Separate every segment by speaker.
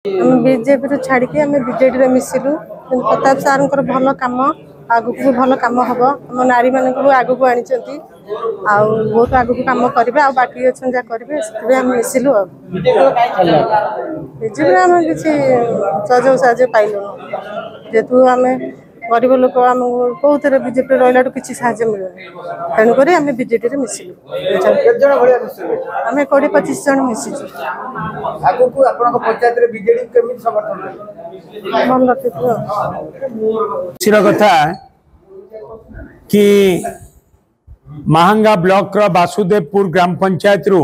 Speaker 1: BJP छाड़ी BJD मिसिलु Pratap सार भल कम आगु भी भल कम हम आम नारी मान आगु आनी बहुत आगु कम करेंगे आ बाकी अच्छा जहाँ करेंगे से मिसिलु बीजेपी आम किसी सहयोग साहय पाइलु जेहेतु आम गरीब लोक आम कौन बीजेपी रहा किसी साहय मिले तेणुक आम बीजेडी मिसिलु आम 20-25 जन मिसिचु
Speaker 2: कथा कि महांगा ब्लॉक रो वासुदेवपुर ग्राम पंचायत रु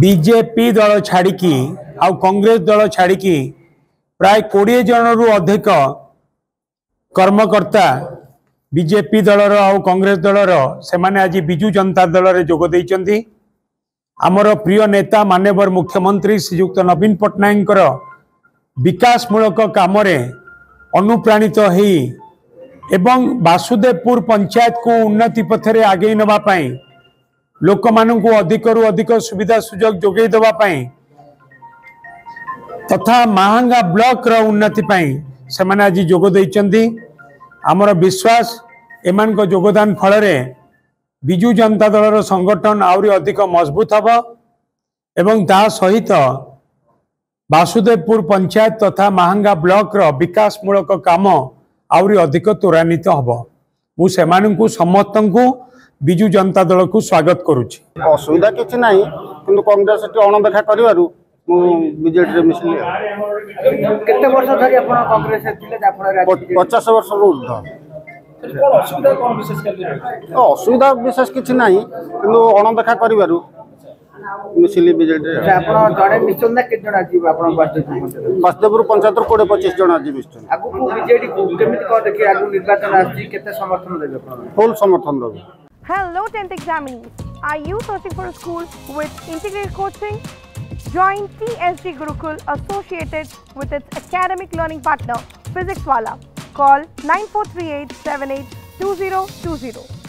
Speaker 2: बीजेपी दल छाड़ी आउ कांग्रेस दल छाड़ी प्राय 20 जन रु अधिक कर्मकर्ता बीजेपी दलर आउ कांग्रेस दलर से माने आज बिजु जनता दल रे जोग देइचंती। आमर प्रिय नेता माननीय मुख्यमंत्री श्रीयुक्त नवीन पट्टनायक विकासमूलक काम अनुप्राणित होई एवं वासुदेवपुर पंचायत को उन्नति पथरे आगे नवाई लोक मानू अधिक रु अधिक सुविधा सुजोग जोगे देवाई तथा महांगा ब्लॉक रो उन्नति से माने आज जोग देइचंती। आमर विश्वास एमान को योगदान फल बिजु जनता दल संगठन आउरी अधिक मजबूत हम एवं ता सहित वासुदेवपुर पंचायत तथा महांगा ब्लॉक रो विकासमूलक काम आउरी अधिक त्वरान्वित हम मुझे समस्त को बिजु जनता दल को स्वागत करुच्ची।
Speaker 3: असुविधा किसी ना कि कांग्रेस अणदेखा कर बीजेडी मिसिले 50 वर्ष ऊर्ध असुविधा विशेष किसी ना कि अणदेखा कर मिसिली बीजेडी वासुदेवपुर पंचायत 20-25 जन आज फुल समर्थन देव।
Speaker 4: Hello 10th examinees, are you searching for a school with integrated coaching? Join TSG Gurukul associated with its academic learning partner Physics Wala. Call 9438 782020.